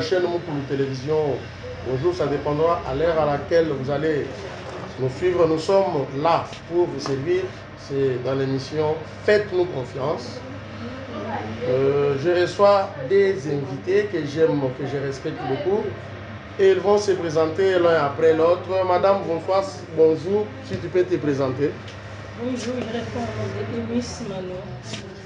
chaîne Moukoulou Télévision. Bonjour, ça dépendra à l'heure à laquelle vous allez nous suivre. Nous sommes là pour vous servir. C'est dans l'émission Faites-nous confiance. Je reçois des invités que j'aime, que je respecte beaucoup. Et ils vont se présenter l'un après l'autre. Madame, bonjour. Si tu peux te présenter. Bonjour, je réponds au nom de Enis Mano.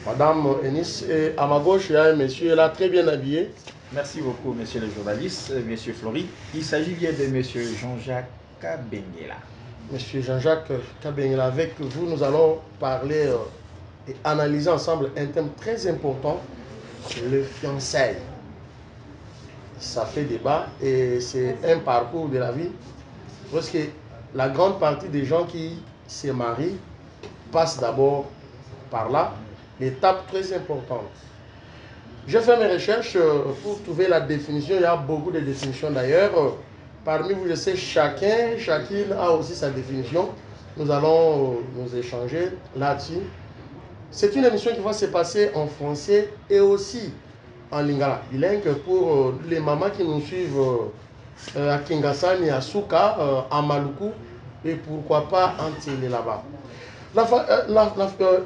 Madame Enis, et à ma gauche, il y a un monsieur là très bien habillé. Merci beaucoup, monsieur le journaliste, monsieur Flori. Il s'agit bien de monsieur Jean-Jacques Kabengela. Monsieur Jean-Jacques Kabengela, avec vous, nous allons parler et analyser ensemble un thème très important, le fiançailles. Ça fait débat et c'est un parcours de la vie parce que la grande partie des gens qui se marient passent d'abord par là, l'étape très importante. J'ai fait mes recherches pour trouver la définition. Il y a beaucoup de définitions d'ailleurs. Parmi vous, je sais, chacune a aussi sa définition. Nous allons nous échanger là-dessus. C'est une émission qui va se passer en français et aussi en lingala, bilingue, pour les mamans qui nous suivent à Kingasani, à Souka, à Maluku et pourquoi pas en télé là-bas.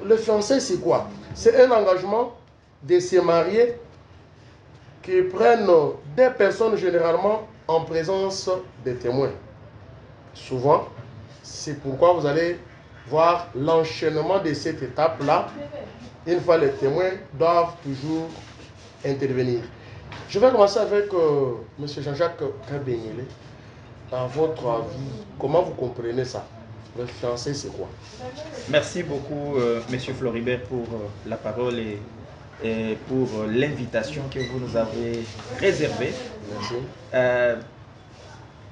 Le fiancé, c'est quoi? C'est un engagement de se marier qui prennent des personnes généralement en présence des témoins. Souvent, c'est pourquoi vous allez voir l'enchaînement de cette étape-là. Une fois les témoins doivent toujours intervenir. Je vais commencer avec M. Jean-Jacques Kabengela. Dans votre avis, comment vous comprenez ça? Le fiancé, c'est quoi? Merci beaucoup, monsieur Floribert, pour la parole et pour l'invitation que vous nous avez réservée. Merci.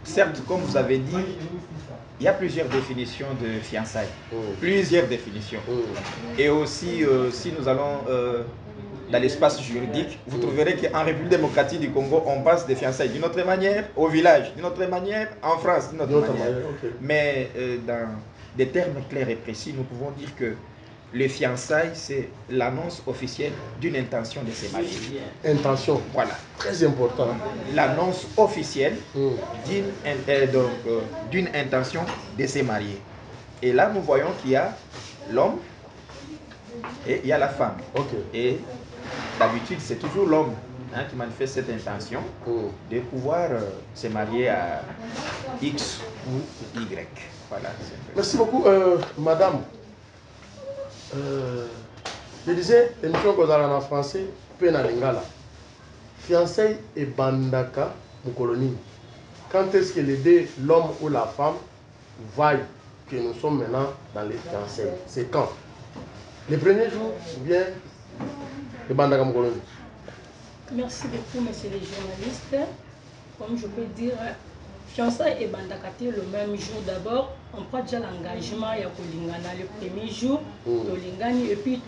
Certes, comme vous avez dit, il y a plusieurs définitions de fiançailles. Plusieurs définitions. Et aussi, si nous allons dans l'espace juridique, vous trouverez qu'en République démocratique du Congo, on passe des fiançailles d'une autre manière au village, d'une autre manière en France, d'une autre manière. Okay. Mais dans des termes clairs et précis, nous pouvons dire que le fiançailles, c'est l'annonce officielle d'une intention de se marier. Intention. Voilà. Très important. L'annonce officielle d'une intention de se marier. Et là, nous voyons qu'il y a l'homme et il y a la femme. Okay. Et d'habitude, c'est toujours l'homme qui manifeste cette intention de pouvoir se marier à X ou Y. Voilà. Merci beaucoup, madame. Je disais, émission Kozala en français, Pena Lingala. Fiançailles et bandaka mukolonie. Quand est-ce que les deux, l'homme ou la femme, voient que nous sommes maintenant dans les fiançailles? C'est quand? Les premiers jours ou bien les bandaka mukolonie? Merci beaucoup, monsieur le journaliste. Comme je peux dire, fiançailles et bandakate le même jour. D'abord, on prend déjà l'engagement ya kolingana le premier jour. Tolingani et puis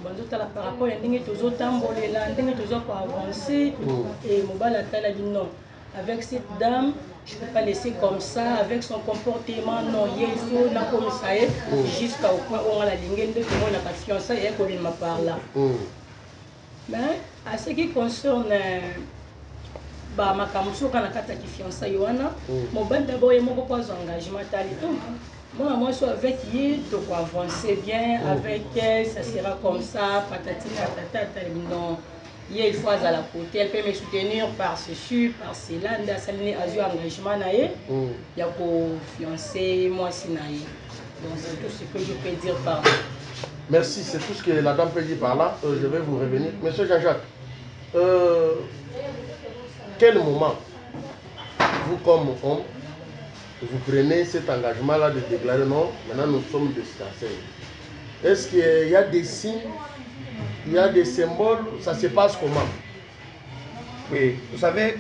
par rapport à ndenge tozo tambolela, ndenge tozo avancer et mobala tala dit non. Avec cette dame, je ne peux pas laisser comme ça, avec son comportement, non, il faut na comme ça jusqu'au point où on a la ligne de on a pas fiançailles et qu'on m'a par là. Mais à ce qui concerne makambo kana kata ki fiançailles wana mobali d'abord et moko pas engagement tali tout moi soit avec lui donc avancer bien avec elle, ça sera comme ça patatina patata non il faut à la côté, elle peut me soutenir par ceci par cela nda salini azu engagement naé ya ko fiancé moi sinaé. Donc c'est tout ce que je peux dire par là. Merci, c'est tout ce que la dame peut dire par là. Je vais vous revenir. Monsieur Jean-Jacques, quel moment, vous comme homme, vous prenez cet engagement-là de déclarer non, maintenant nous sommes des fiançailles? Est-ce qu'il y a des signes, il y a des symboles, ça se passe comment? Oui, vous savez,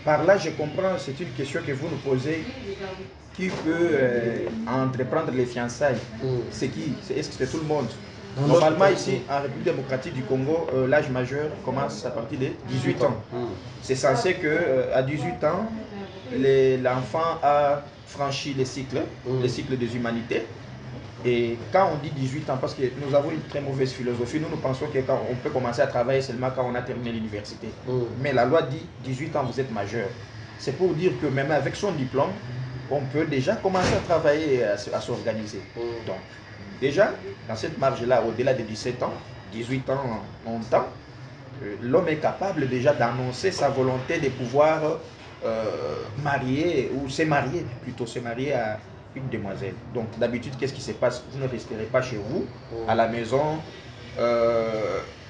par là je comprends, c'est une question que vous nous posez. Qui peut entreprendre les fiançailles? C'est qui? Est-ce que c'est tout le monde? Normalement ici, en République démocratique du Congo, l'âge majeur commence à partir de 18 ans. C'est censé qu'à 18 ans, l'enfant a franchi les cycles des humanités. Et quand on dit 18 ans, parce que nous avons une très mauvaise philosophie, nous pensons que quand on peut commencer à travailler seulement quand on a terminé l'université. Mais la loi dit 18 ans, vous êtes majeur. C'est pour dire que même avec son diplôme, on peut déjà commencer à travailler et à s'organiser. Donc, déjà, dans cette marge-là, au-delà de 17 ans, 18 ans en temps, l'homme est capable déjà d'annoncer sa volonté de pouvoir marier, ou se marier, plutôt se marier à une demoiselle. Donc d'habitude, qu'est-ce qui se passe? Vous ne resterez pas chez vous, à la maison,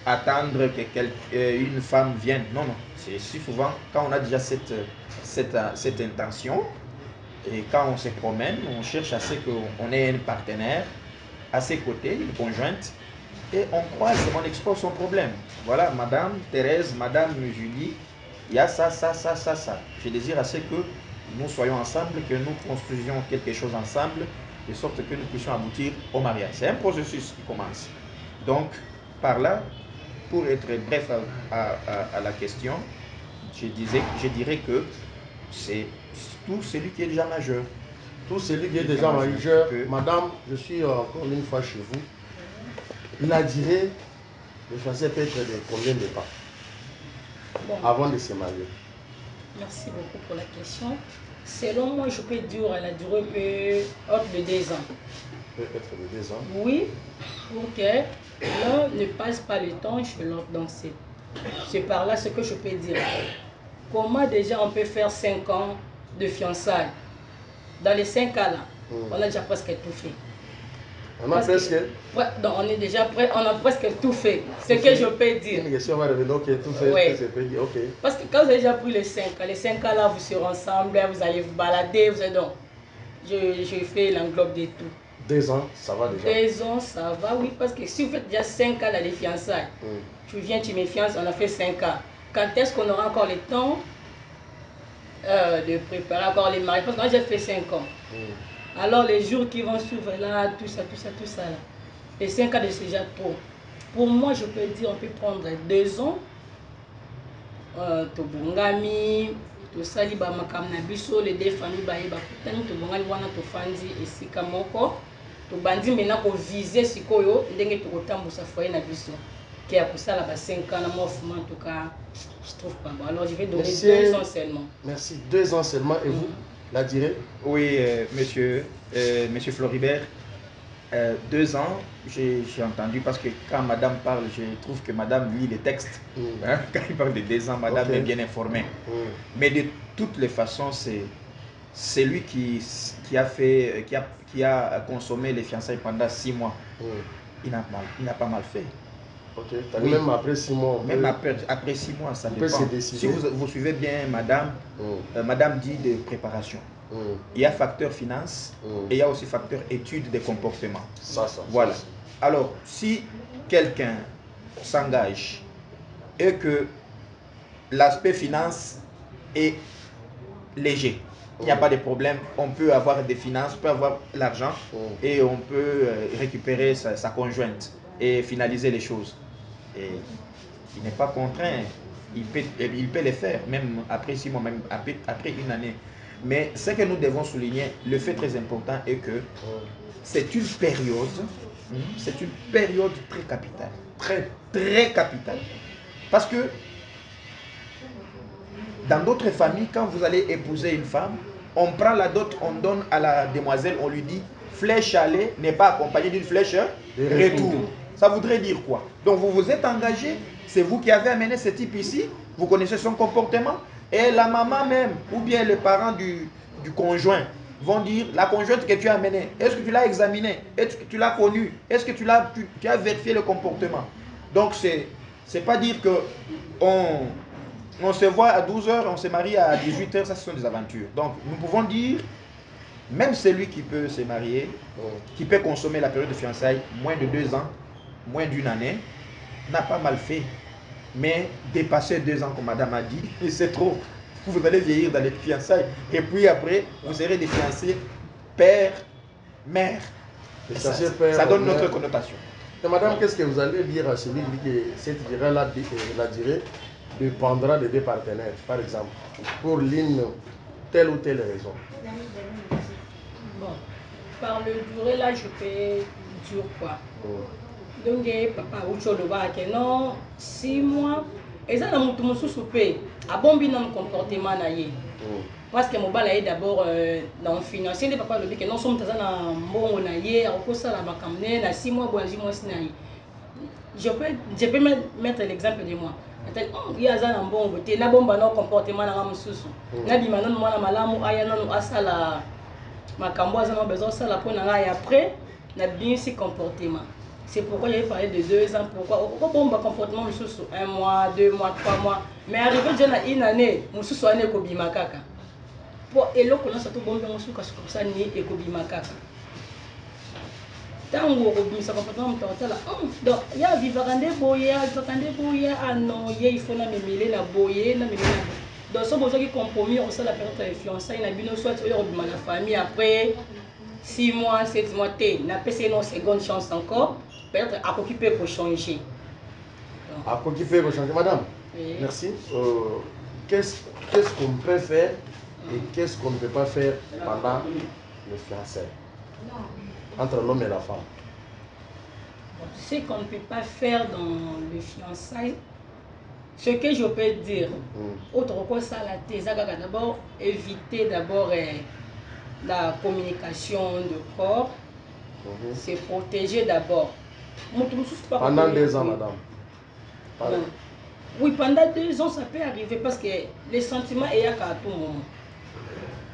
attendre que une femme vienne. Non, non. C'est souvent, quand on a déjà cette intention, et quand on se promène, on cherche à ce qu'on ait un partenaire à ses côtés, une conjointe, et on croise, on expose son problème. Voilà, Madame Thérèse, Madame Julie, il y a ça, ça, ça, ça, ça. Je désire à ce que nous soyons ensemble, que nous construisions quelque chose ensemble, de sorte que nous puissions aboutir au mariage. C'est un processus qui commence. Donc, par là, pour être bref à la question, je dirais que c'est tout celui qui est déjà majeur. Tout celui qui est déjà majeur. Madame, je suis encore une fois chez vous. La durée de fiançailles peut être de combien de temps avant de se marier? Merci beaucoup pour la question. Selon moi, je peux dire la durée peut être de 2 ans. Peut être de 2 ans? Oui, pour que l'un ne passe pas le temps chez l'autre. Donc c'est par là ce que je peux dire. Comment déjà on peut faire 5 ans de fiançailles? Dans les 5 ans là, on a déjà presque tout fait. On a presque? Ouais, donc on est déjà prêt, on a presque tout fait. Ce que je peux dire. Une question va revenir, ok, tout fait, ouais. Ok. Parce que quand vous avez déjà pris les 5 ans là, vous serez ensemble, vous allez vous balader, vous allez donc. Je fais l'englobe de tout. 2 ans, ça va déjà? 2 ans, ça va, oui, parce que si vous faites déjà 5 ans dans les fiançailles, tu viens, tu me fiances, on a fait 5 ans. Quand est-ce qu'on aura encore le temps de préparer encore les mariages? Parce que moi j'ai fait 5 ans. Alors les jours qui vont suivre là, tout ça là. Les 5 ans c'est déjà trop. Pour moi, je peux dire, on peut prendre 2 ans. Tobongami, tosali ba makam na biso, les 2 familles ba yeba kutani, tobongami wana tofandi esika moko. Tobandi maintenant ko viser sikoyo ndenge tokotambusa foyer na biso. Qui a poussé à la 5 ans, en tout cas, je trouve pas bon. Alors je vais donner 2 ans seulement. Merci, 2 ans seulement. Et vous, la durée? Oui, monsieur Floribert, 2 ans, j'ai entendu, parce que quand madame parle, je trouve que madame lit les textes. Hein, quand il parle de 2 ans, madame est bien informée. Mais de toutes les façons, c'est lui qui a consommé les fiançailles pendant 6 mois. Il n'a pas mal fait. Ok, oui. Même après 6 mois. Même après 6 mois, ça dépend. Si vous suivez bien madame, madame dit de préparation. Il y a facteur finance et il y a aussi facteur étude des comportements. Voilà. Alors, si quelqu'un s'engage et que l'aspect finance est léger, il n'y a pas de problème, on peut avoir des finances, on peut avoir l'argent et on peut récupérer sa conjointe et finaliser les choses. Et il n'est pas contraint, il peut les faire, même après 6 mois, même après 1 année. Mais ce que nous devons souligner, le fait très important est que c'est une période très capitale. Très capitale. Parce que dans d'autres familles, quand vous allez épouser une femme, on prend la dot, on donne à la demoiselle, on lui dit flèche aller n'est pas accompagnée d'une flèche retour. Ça voudrait dire quoi? Donc vous vous êtes engagé, c'est vous qui avez amené ce type ici, vous connaissez son comportement, et la maman même, ou bien les parents du conjoint, vont dire, la conjointe que tu as amenée, est-ce que tu l'as examinée? Est-ce que tu l'as connue? Est-ce que tu as vérifié le comportement? Donc c'est pas dire que on se voit à 12 h, on se marie à 18 h, ça ce sont des aventures. Donc nous pouvons dire, même celui qui peut se marier, qui peut consommer la période de fiançailles, moins de 2 ans, moins d'1 année, n'a pas mal fait. Mais dépasser 2 ans, comme madame a dit, c'est trop. Vous allez vieillir dans les fiançailles. Et puis après, vous serez des fiancés père, mère. Ça donne notre connotation. Et madame, qu'est-ce que vous allez dire à celui qui dit que cette durée-là, la durée, dépendra des 2 partenaires, par exemple, pour l'une telle ou telle raison? Bon, Par le durée, là, je peux dire quoi. Donc, papa, ou tu que non, 6 mois, et ça, dans mon sous-soupé, à bon bin dans comportement, parce que mon bal est d'abord dans le financier, les papas le dit que non, sommes dans un bon naïe, à cause ça, la bacamne, na 6 mois, bois, 10 mois, je peux mettre l'exemple de moi. Il y a un bon côté, na bon comportement dans mon sous. Na bi manan moi na malamu aya nanu asala makambo azana besoin ça la pour na et après na bien si comportement. C'est pourquoi j'avais parlé de 2 ans. Pourquoi bon comportement sous 1 mois, 2 mois, 3 mois. Mais arrivé déjà une année, sous année kobima kaka. Pour elo kono ça tout bon bien sous comme ça ni ekobima kaka. Tango kobimisa comportement mutata la. Donc ya vivakande boye, ah non, il faut na memele na boye, na memele. Donc ce besoin qui compromis on ça la période de fiançailles na bino soit au obima la famille après 6 mois, 7 mois té, na PC une seconde chance encore. Peut-être à occuper pour changer. À occuper pour changer, madame. Oui. Merci. Qu'est-ce qu'on peut faire et qu'est-ce qu'on ne peut pas faire pendant le fiançailles entre l'homme et la femme? Ce qu'on ne peut pas faire dans le fiançailles, ce que je peux dire, autre chose, ça la thèse, d'abord éviter d'abord la communication de corps, c'est protéger d'abord. Pendant 2 ans, madame. Oui, pendant 2 ans, ça peut arriver parce que les sentiments est à tout moment.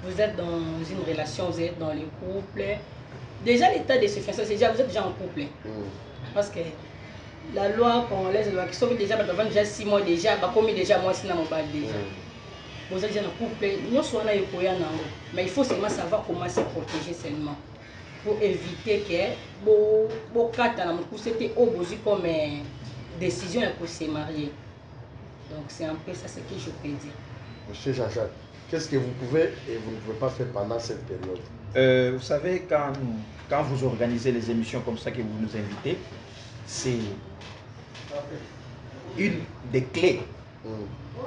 Vous êtes dans une relation, vous êtes dans le couple. Déjà, l'état de se fiancer, c'est déjà, vous êtes déjà en couple. Parce que la loi congolaise, la loi qui sauve déjà, déjà 6 mois déjà, comme déjà, moi, c'est dans mon bal déjà. Vous êtes déjà en couple, mais il faut seulement savoir comment se protéger seulement. Pour éviter que c'était comme décision pour se marier. Donc c'est un peu ça ce que je peux dire. Monsieur Jean-Jacques, qu'est-ce que vous pouvez et vous ne pouvez pas faire pendant cette période? Vous savez, quand vous organisez les émissions comme ça que vous nous invitez, c'est une des clés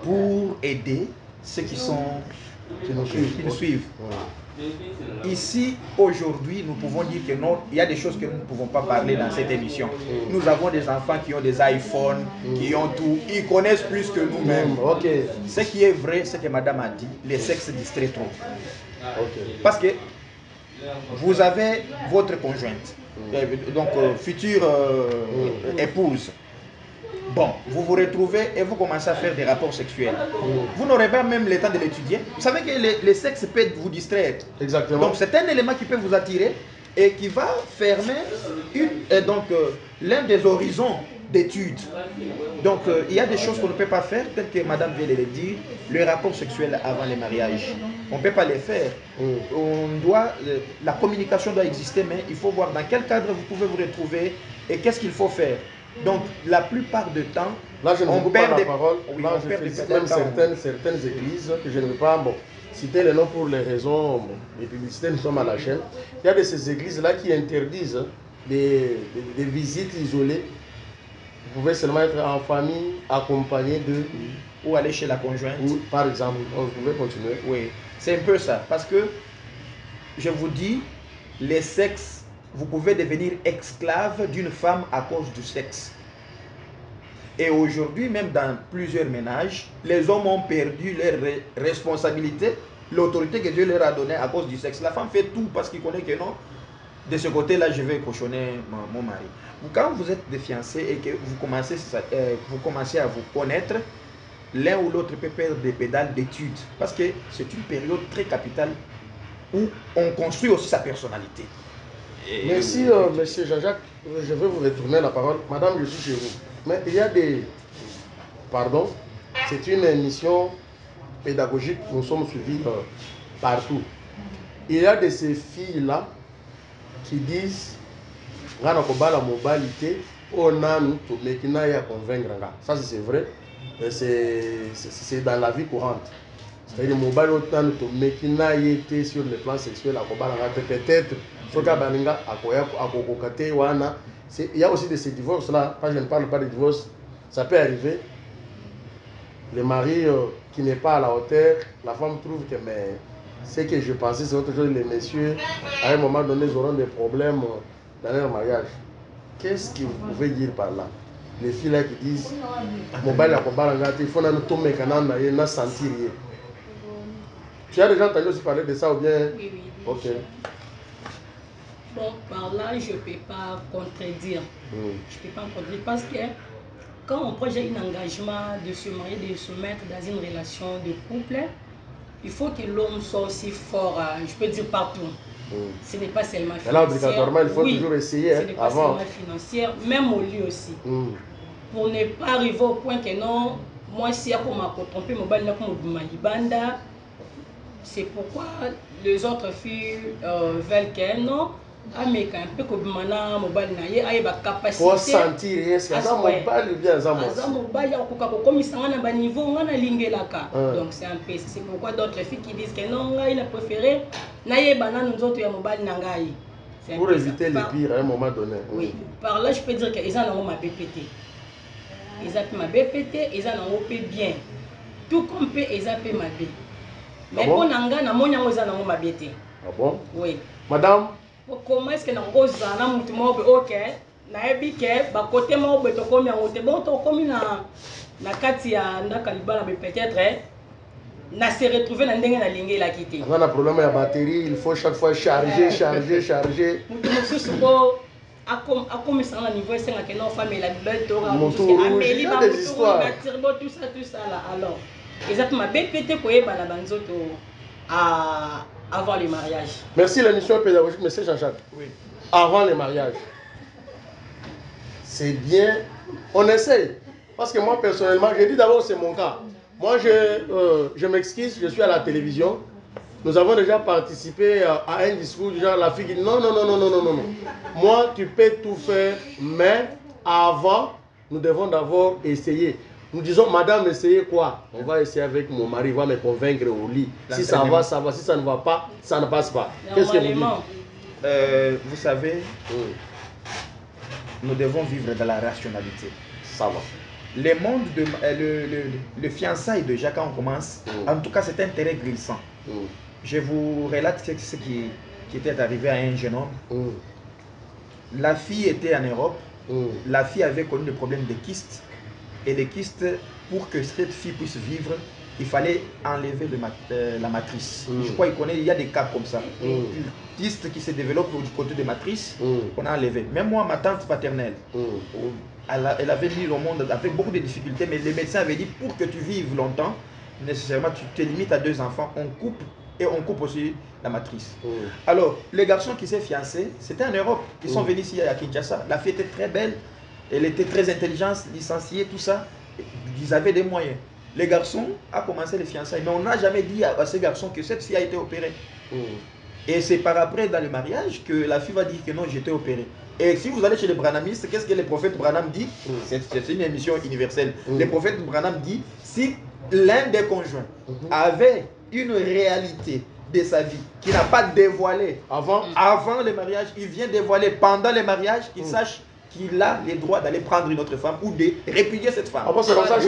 pour aider ceux qui nous suivent. Ici, aujourd'hui, nous pouvons dire que non, il y a des choses que nous ne pouvons pas parler dans cette émission. Nous avons des enfants qui ont des iPhones, qui ont tout, ils connaissent plus que nous-mêmes. Ce qui est vrai, c'est que madame a dit, les sexes distraient trop. Parce que vous avez votre conjointe, donc future épouse. Bon, vous vous retrouvez et vous commencez à faire des rapports sexuels. Vous n'aurez pas même le temps de l'étudier. Vous savez que les sexes peuvent vous distraire. Exactement. Donc c'est un élément qui peut vous attirer et qui va fermer l'un des horizons d'études. Donc il y a des choses qu'on ne peut pas faire, telles que madame vient de le dire, le rapport sexuel avant le mariage. On ne peut pas les faire. La communication doit exister, mais il faut voir dans quel cadre vous pouvez vous retrouver et qu'est-ce qu'il faut faire. Donc, la plupart du temps, là, je ne vous perd pas la parole. Oui, là, je félicite même certaines églises que je ne veux pas citer les noms pour les raisons des publicités, nous sommes à la chaîne. Il y a de ces églises-là qui interdisent des visites isolées. Vous pouvez seulement être en famille, accompagné de... Ou aller chez la conjointe. Ou, par exemple, vous pouvez continuer. Oui, c'est un peu ça. Parce que, je vous dis, les sexes, vous pouvez devenir esclave d'une femme à cause du sexe. Et aujourd'hui, même dans plusieurs ménages, les hommes ont perdu leur responsabilité, l'autorité que Dieu leur a donnée à cause du sexe. La femme fait tout parce qu'il connaît que non, de ce côté-là, je vais cochonner mon mari. Quand vous êtes des fiancés et que vous commencez à vous connaître, l'un ou l'autre peut perdre des pédales d'études. Parce que c'est une période très capitale où on construit aussi sa personnalité. Merci, monsieur Jean-Jacques. Je vais vous retourner la parole. Madame, je suis chez vous. Mais il y a des... Pardon, c'est une émission pédagogique. Nous sommes suivis partout. Il y a de ces filles-là qui disent la mobilité, on a nous à convaincre. Ça, c'est vrai. C'est dans la vie courante. C'est-à-dire que sur le plan sexuel, peut-être il y a aussi de ces divorces-là. Quand je ne parle pas de divorce, ça peut arriver. Le mari qui n'est pas à la hauteur, la femme trouve que mais Ce que je pensais, c'est autre chose. Les messieurs, à un moment donné, ils auront des problèmes dans leur mariage. Qu'est-ce que vous pouvez dire par là? Les filles là qui disent, il faut tout me sentir. Tu as déjà entendu aussi parler de ça ou bien? Oui, oui. Ok. Bon, par là, je ne peux pas contredire. Je ne peux pas contredire parce que quand on projette un engagement de se marier, de se mettre dans une relation de couple, il faut que l'homme soit aussi fort, je peux dire partout. Ce n'est pas seulement financier. Là, obligatoirement, il faut toujours essayer. Ce n'est pas seulement financier, même au lit aussi. Pour ne pas arriver au point que non, moi, si je suis trompé, c'est pourquoi les autres filles veulent qu'un non. Mais un peu comme maintenant, mobile na ye aye ba capacité. Pour sentir est-ce que ça mobile bien ça moi. Ça mobile ya ko comme ça na ba niveau ngana lingelaka. Donc c'est un peu c'est pourquoi d'autres filles qui disent que non il a préféré na ye banana nous autres ya mobile na ngai. Pour éviter les pires à un moment donné. Oui, par là je peux dire que ils en ont ma BPT. Ils ont ma BPT, ils en ont fait bien. Tout comme peut ils ont fait ma B. Mais pour nanga na monya ngo ils en ont ma BT. Ah bon? Oui. Madame comment est-ce que na ngoza na mutu mo be OK na ebike ba côté mo be to komi ngote bon to komi na kati ya ndaka libala be peut-être na se retrouver na ndenge na linge la quitter. On a un problème de batterie, il faut chaque fois charger. Mutu mususu ko akomi ça na niveau c'est que non femme la belle to Amélie ba des histoires na turbo tout ça là alors exactement BPT ko yeba na banzoto avant le mariage. Merci l'émission pédagogique, monsieur Jean-Jacques. Oui. Avant le mariage. C'est bien. On essaye. Parce que moi, personnellement, j'ai dit d'abord, c'est mon cas. Moi, je m'excuse, je suis à la télévision. Nous avons déjà participé à un discours du genre, la fille qui dit non. Moi, tu peux tout faire, mais avant, nous devons d'abord essayer. Nous disons, madame, essayez quoi? On va essayer avec mon mari, il va me convaincre au lit. Si ça va, ça va. Si ça ne va pas, ça ne passe pas. Qu'est-ce que vous dites? Vous savez, nous devons vivre dans la rationalité. Ça va. Le monde de le fiançailles de Jacques, on commence. En tout cas, c'est un terrain glissant. Je vous relate ce qui était arrivé à un jeune homme. La fille était en Europe. La fille avait connu le problème des kystes. Et les kystes, pour que cette fille puisse vivre, il fallait enlever la matrice. Je crois qu'il y a des cas comme ça. Une kyste qui se développe du côté des matrices, on a enlevé. Même moi, ma tante paternelle, elle avait mis au monde avec beaucoup de difficultés, mais les médecins avaient dit pour que tu vives longtemps, nécessairement tu te limites à 2 enfants, on coupe et on coupe aussi la matrice. Alors, les garçons qui s'est fiancés, c'était en Europe. Ils sont venus ici à Kinshasa. La fille était très belle. Elle était très intelligente, licenciée, tout ça. Ils avaient des moyens. Les garçons ont commencé les fiançailles. Mais on n'a jamais dit à ces garçons que cette fille a été opérée. Et c'est par après, dans le mariage, que la fille va dire que non, j'étais opérée. Et si vous allez chez les branhamistes, qu'est-ce que le prophète Branham dit? C'est une émission universelle. Le prophète Branham dit, si l'un des conjoints avait une réalité de sa vie qui n'a pas dévoilé avant le mariage, il vient dévoiler pendant le mariage, il sache qu'il a le droit d'aller prendre une autre femme ou de répudier cette femme. Ah bon, c'est comme ça,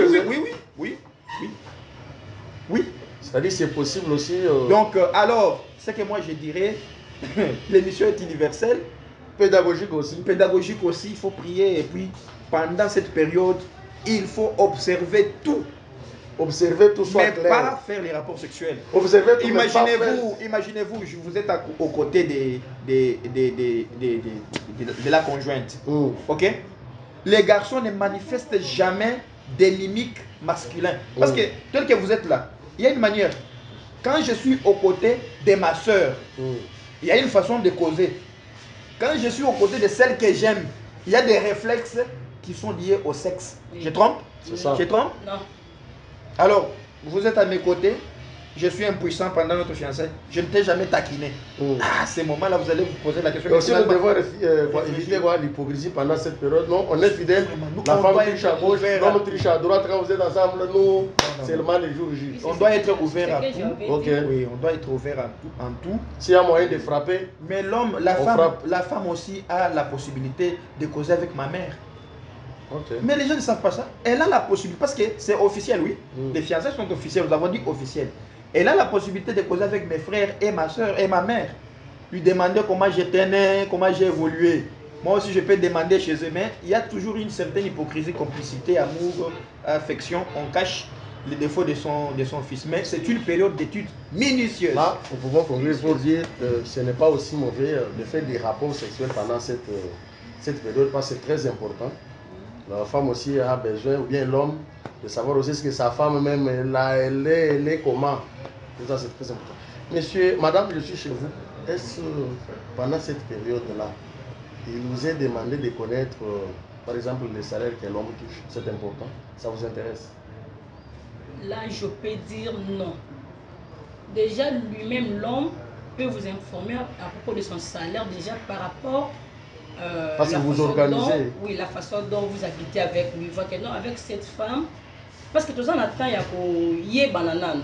oui. C'est-à-dire c'est possible aussi. Donc, alors, ce que moi je dirais, l'émission est universelle. Pédagogique aussi. Pédagogique aussi, il faut prier. Et puis, pendant cette période, il faut observer tout. Observer tout soit clair. Mais pas faire les rapports sexuels. Observer tout. Imaginez-vous, vous êtes aux côtés de la conjointe. Ok? Les garçons ne manifestent jamais des mimiques masculins. Parce que tel que vous êtes là, il y a une manière. Quand je suis aux côtés de ma soeur, il y a une façon de causer. Quand je suis aux côtés de celle que j'aime, il y a des réflexes qui sont liés au sexe. Je trompe? C'est ça. Je trompe? Non. Alors, vous êtes à mes côtés, je suis impuissant pendant notre fiançailles, je ne t'ai jamais taquiné. À ce moment-là, vous allez vous poser la question. Aussi, nous devons éviter l'hypocrisie pendant cette période. Non, on est fidèle. La femme triche à gauche, l'homme triche à droite. Quand vous êtes ensemble, nous, seulement les jours J. On doit être ouvert à tout. Oui, on doit être ouvert en tout. S'il y a moyen de frapper. Mais l'homme, la femme aussi a la possibilité de causer avec ma mère. Mais les gens ne savent pas ça. Elle a la possibilité, parce que c'est officiel, oui. Les fiançailles sont officielles, nous avons dit officielles. Elle a la possibilité de causer avec mes frères et ma soeur et ma mère. Lui demander comment j'étais né, comment j'ai évolué. Moi aussi, je peux demander chez eux, mais il y a toujours une certaine hypocrisie, complicité, amour, affection. On cache les défauts de son fils. Mais c'est une période d'études minutieuse. Là, nous pouvons conclure pour dire que ce n'est pas aussi mauvais de faire des rapports sexuels pendant cette période, parce que c'est très important. La femme aussi a besoin, ou bien l'homme, de savoir aussi ce que sa femme même, elle est comment. Tout ça, c'est très important. Monsieur, madame, je suis chez vous. Est-ce pendant cette période-là, il vous est demandé de connaître, par exemple, les salaires que l'homme touche? C'est important. Ça vous intéresse? Là, je peux dire non. Déjà, lui-même, l'homme peut vous informer à propos de son salaire, déjà par rapport parce que vous organisez. Oui, la façon dont vous habitez avec lui. Voit que non, avec cette femme, parce que tout ça, on attend, il y a yé banana.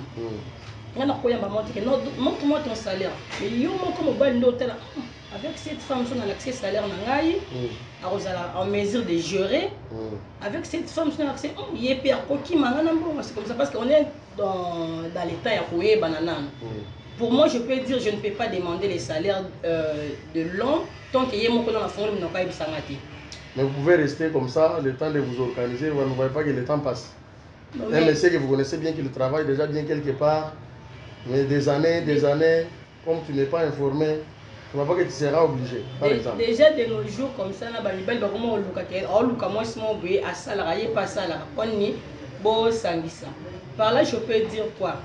Montre-moi ton salaire. Mais avec cette femme, on a l'accès salaire en mesure de gérer. Avec cette femme, on a l'accès. C'est comme ça parce qu'on est dans l'état yé banana. Pour moi, je peux dire je ne peux pas demander les salaires de l'homme tant qu'il y a mon dans la forme de mais vous pouvez rester comme ça, le temps de vous organiser, vous ne voyez pas que le temps passe. Un monsieur que vous connaissez bien, qu'il travaille déjà bien quelque part, mais des années, comme tu n'es pas informé, tu ne vois pas que tu seras obligé, par exemple. Déjà de nos jours comme ça, par là, je peux dire quoi?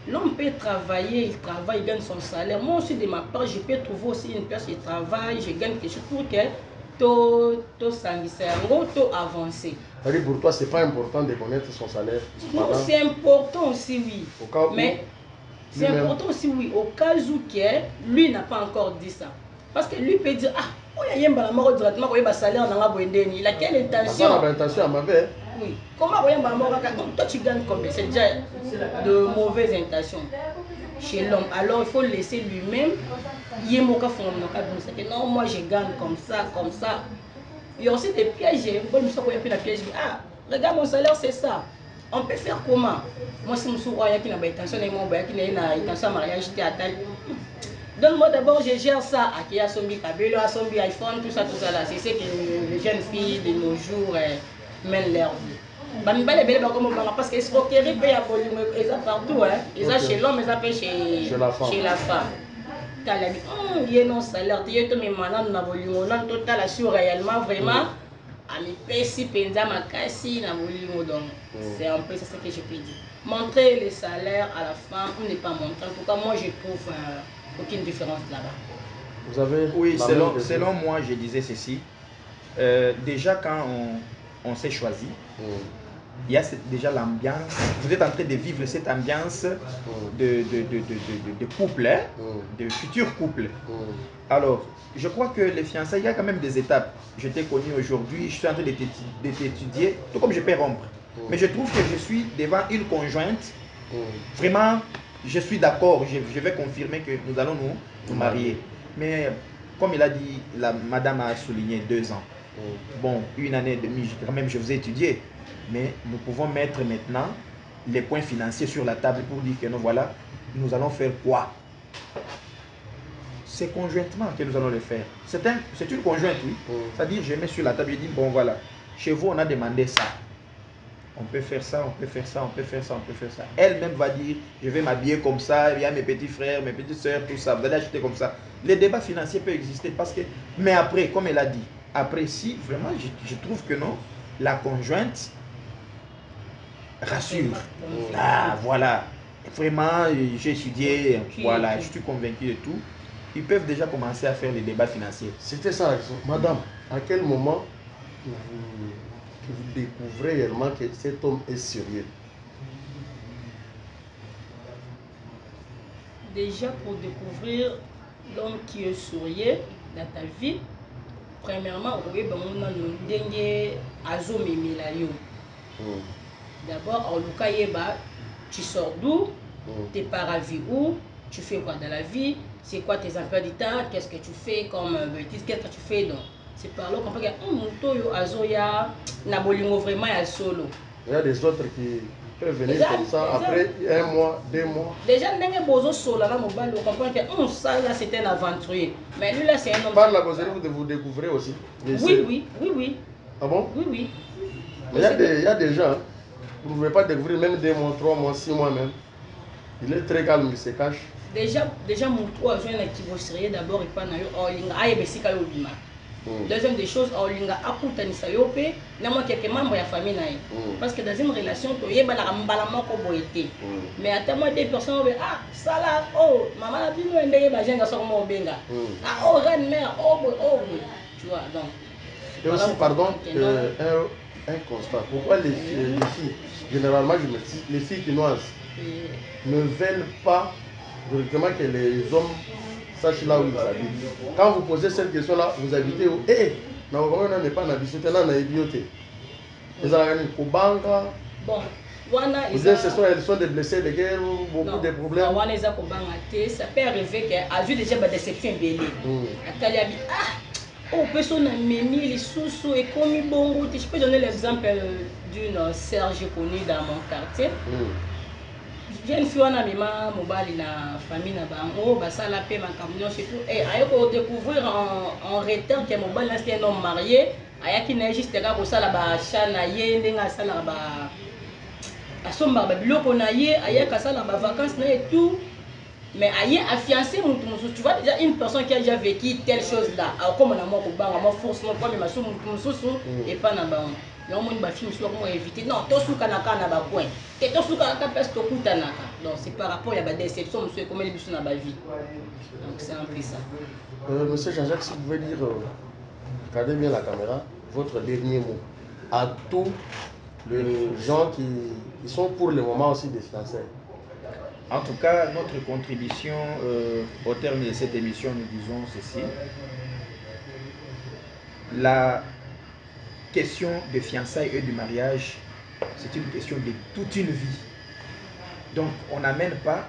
L'homme peut travailler, il travaille, il gagne son salaire. Moi aussi, de ma part, je peux trouver aussi une place, je travaille, je gagne quelque chose pour que tout avancer. Pour toi, ce n'est pas important de connaître son salaire? Non, c'est important aussi, oui. Mais c'est important aussi, oui, au cas où lui n'a pas encore dit ça. Parce que lui peut dire, ah, il a salaire, il a quelle intention? Oui. Comment toi tu gagnes combien? C'est déjà de mauvaises intentions chez l'homme. Alors il faut laisser lui-même. Non, moi je gagne comme ça, comme ça. Il y a aussi des pièges. Ah, regarde mon salaire, c'est ça. On peut faire comment? Moi, si je suis qui n'a pas intention, intention mariage, donne-moi d'abord, je gère ça. Qui a son cabelo, a son iPhone, tout ça là. C'est ce que les jeunes filles de nos jours mènent leur vie. Parce que l'escroquerie peut y avoir partout. Ils ont chez l'homme, ils ont chez la femme. Il y a un salaire, il y a un total assure réellement, vraiment. C'est un peu ça que je peux dire. Montrer les salaires à la femme, on n'est pas montré. En tout cas, moi, je trouve aucune différence là-bas. Vous avez oui, selon moi, je disais ceci. Déjà, quand on s'est choisi, il y a déjà l'ambiance. Vous êtes en train de vivre cette ambiance de couple, de futur couple. Alors, je crois que les fiançailles, il y a quand même des étapes. Je t'ai connu aujourd'hui, je suis en train de t'étudier, tout comme je peux rompre. Mais je trouve que je suis devant une conjointe. Vraiment, je suis d'accord, je vais confirmer que nous allons nous marier. Mais comme il a dit, la madame a souligné 2 ans. Bon, 1 année et demie, quand même, je vous ai étudié. Mais nous pouvons mettre maintenant les points financiers sur la table pour dire que nous voilà, nous allons faire quoi? C'est conjointement que nous allons le faire. C'est une conjointe, oui. C'est-à-dire, je mets sur la table, je dis, bon voilà, chez vous on a demandé ça. On peut faire ça, on peut faire ça, on peut faire ça, on peut faire ça. Elle-même va dire, je vais m'habiller comme ça, il y a mes petits frères, mes petites soeurs, tout ça, vous allez acheter comme ça. Les débats financiers peuvent exister parce que, mais après, comme elle a dit, après si, vraiment, je trouve que non, la conjointe rassure. Ah, voilà. Vraiment, j'ai étudié, voilà, je suis convaincu de tout. Ils peuvent déjà commencer à faire les débats financiers. C'était ça, madame. À quel moment vous découvrez réellement que cet homme est sérieux? Déjà, pour découvrir l'homme qui est sérieux dans ta vie, premièrement, d'abord, tu sors d'où? Tes parents vivent où? Tu fais quoi dans la vie? C'est quoi tes emplois du temps? Qu'est-ce que tu fais comme bêtise? Qu'est-ce que tu fais? Donc, c'est par là qu'on peut dire, vraiment à solo. Il y a des autres qui peut venir comme ça après 1 mois, 2 mois. Déjà, Bozo Sola, là, on comprend que ça, là, c'était un aventurier. Mais lui, là, c'est un homme. Par la causerie, vous découvrez aussi. Oui. Ah bon? Oui. Mais il y a des gens, vous ne pouvez pas découvrir même 2 mois, 3 mois, 6 mois même. Il est très calme, il se cache. Déjà mon toit, je suis sérieux d'abord, il parle de deuxième des choses, il a quelques membres de la famille. Parce que dans une relation, il y a des mais à tellement des personnes, ah, ça là, oh, maman a dit, ah, oh, reine-mère, oh, tu vois, donc. Et aussi, pardon, un constat. Pourquoi les filles, généralement, je me dis, les filles chinoises ne veulent pas directement que les hommes sachent là où ils habitent. Quand vous posez cette question-là, vous habitez où? On n'est pas habité, bon, elles sont des blessés de guerre, beaucoup de problèmes. Ça peut arriver qu'à vue déjà des déceptions belées. Oh, personne a mis les sous et comme bon. Je peux donner l'exemple d'une sœur que j'ai connue dans mon quartier. J'ai une fille qui a mobile na famille na bango, ça la paix ma camion surtout. Et ayoko découvrir en retard que mobile là c'est un homme marié, ayaki na juste là pour ça la ba chana ye ndenga ça la ba asomba ba biloko na ye, ayaka ça la ba vacances na et tout. Mais aïe a fiancé tu vois déjà une personne qui a déjà vécu telle chose là, comme on a moi force moi pas mais ma et pas na ba non mon ba film soit comment éviter non to suka na kana ba point que to suka ka peste to kutana donc c'est par rapport à la déception monsieur comment les biso na ba vie donc c'est un peu ça. Monsieur Jean-Jacques, si vous pouvez dire regardez bien la caméra votre dernier mot à tous les gens qui sont pour le moment aussi des fiançailles. En tout cas, notre contribution au terme de cette émission, nous disons ceci. La question de fiançailles et du mariage, c'est une question de toute une vie. Donc, on n'amène pas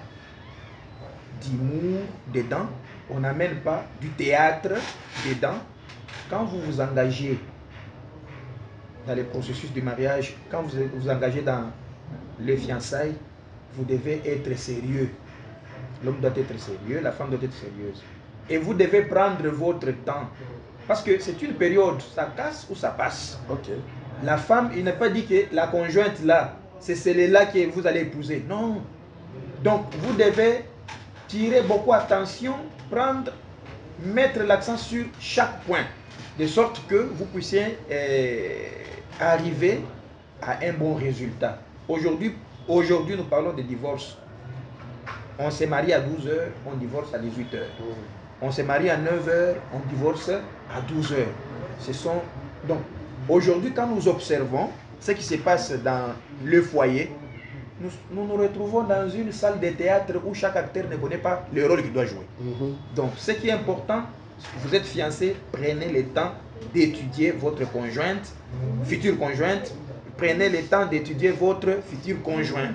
d'humour dedans, on n'amène pas du théâtre dedans. Quand vous vous engagez dans le processus du mariage, quand vous vous engagez dans les fiançailles, vous devez être sérieux. L'homme doit être sérieux, la femme doit être sérieuse. Et vous devez prendre votre temps. Parce que c'est une période, ça casse ou ça passe. La femme, il n'est pas dit que la conjointe là, c'est celle-là que vous allez épouser. Non. Donc vous devez tirer beaucoup attention, mettre l'accent sur chaque point. De sorte que vous puissiez arriver à un bon résultat. Aujourd'hui, nous parlons de divorce. On s'est marié à 12 h, on divorce à 18 h. On s'est marié à 9 h, on divorce à 12 h. Donc, aujourd'hui, quand nous observons ce qui se passe dans le foyer, nous retrouvons dans une salle de théâtre où chaque acteur ne connaît pas le rôle qu'il doit jouer. Donc, ce qui est important, vous êtes fiancé, prenez le temps d'étudier votre conjointe, future conjointe, prenez le temps d'étudier votre futur conjoint,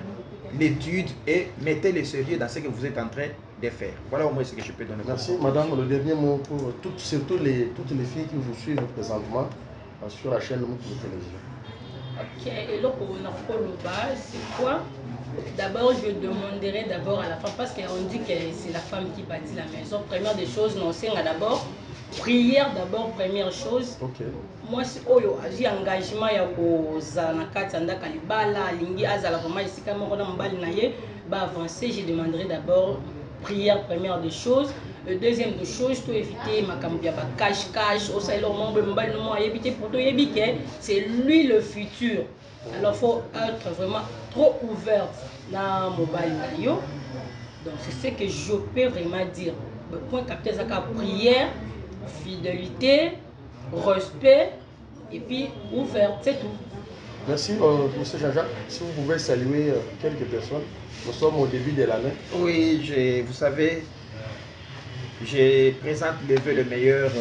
l'étude et mettez le sérieux dans ce que vous êtes en train de faire. Voilà au moins ce que je peux donner. Merci madame. Le dernier mot pour surtout toutes les filles qui vous suivent présentement sur la chaîne Moutou Télévision. Ok, et là pour le bas, c'est quoi? D'abord, je demanderai d'abord à la femme, parce qu'on dit que c'est la femme qui bâtit la maison. Première des choses, non, c'est d'abord prière d'abord, première chose. Moi, si j'ai engagement ya kozala na kati ndaka libala lingi azala vraiment isika moko na mbali na ye ba avancer, je demanderai d'abord prière première des choses. Deuxième des choses, pour éviter makambo ya ba cache au ça leur membre mbali no éviter pour to yebike c'est lui le futur. Alors faut être vraiment trop ouvert na mobile na yo. Donc c'est ce que je peux vraiment dire. Le point capter ça prière, fidélité, respect et puis ouvert, c'est tout. Merci monsieur Jean-Jacques. Si vous pouvez saluer quelques personnes, nous sommes au début de l'année. Oui, vous savez, je présente le vœu le meilleur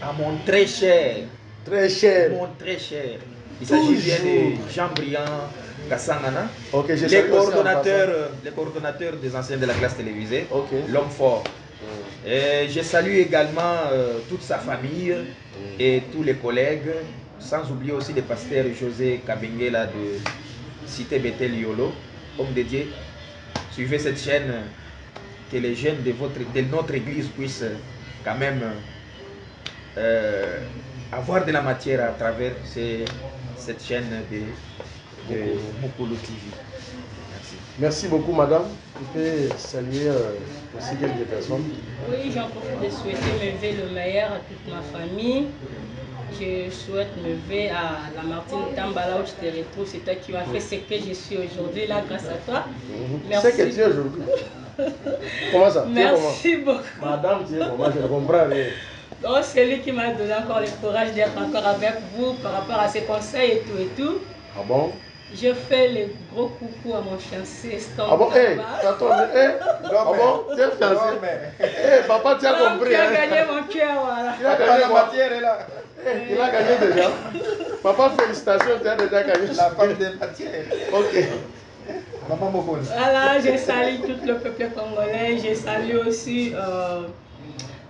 à mon très cher. Très cher. Mon très cher. Il s'agit bien de Jean-Briand Kassangana, le coordonnateur des anciens de la classe télévisée, l'homme fort. Et je salue également toute sa famille et tous les collègues, sans oublier aussi le pasteur José Kabengela Cité Bethel Yolo, homme de Dieu. Suivez cette chaîne, que les jeunes de notre église puissent quand même avoir de la matière à travers cette chaîne de Mukulu TV. Merci. Merci beaucoup, madame. Vous pouvez saluer aussi quelques personnes. Oui, j'en profite de souhaiter me lever le meilleur à toute ma famille. Je souhaite me lever à la Martine Tambala où je te retrouve. C'est toi qui m'as fait ce que je suis aujourd'hui, là, grâce à toi. Merci. C'est que tu es aujourd'hui. Comment ça? Merci beaucoup. Madame, tu es comment? Je ne comprends rien. Donc, c'est lui qui m'a donné encore le courage d'être encore avec vous par rapport à ses conseils et tout et tout. Ah bon? Je fais le gros coucou à mon fiancé. Ah bon? Attends, ah bon? Tu es fiancé? Papa, tu as compris. Tu as gagné mon cœur, voilà. Il a gagné la matière est là. Il a gagné déjà. Papa, félicitations, tu as déjà gagné. La femme des matières. Ok. Maman Mokone. Voilà, je salue tout le peuple congolais. Je salue aussi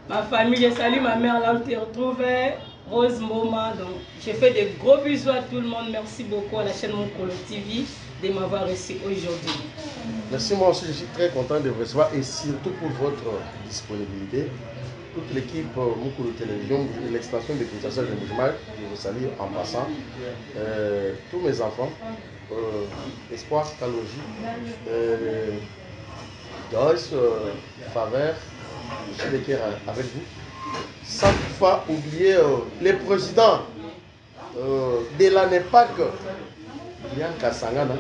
ma famille. Je salue ma mère là où tu te retrouvais, Rose Moma. Donc, je fais des gros bisous à tout le monde. Merci beaucoup à la chaîne Mukulu TV de m'avoir reçu aujourd'hui. Merci, moi aussi, je suis très content de vous recevoir et surtout pour votre disponibilité. Toute l'équipe Mukulu Télévision, l'extension de Kinshasa de Moujmal, je vous salue en passant. Tous mes enfants, Espoir, Kaloji, Joyce, Favre, je suis avec vous. Sans toutefois oublier les présidents de la NEPAC, Yann Kassangana,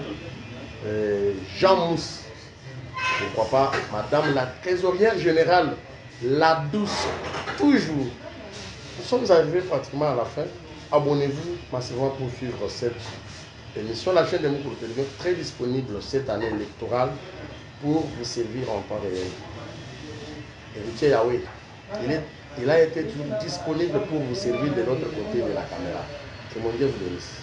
Jean Mousse, pourquoi pas Madame la trésorière générale, la douce, toujours. Nous sommes arrivés pratiquement à la fin. Abonnez-vous massivement pour suivre cette émission. La chaîne de Mukulu Télévision est très disponible cette année électorale pour vous servir en temps réel. Héritier Yahweh, il a été toujours disponible pour vous servir de l'autre côté de la caméra. Que mon Dieu vous bénisse.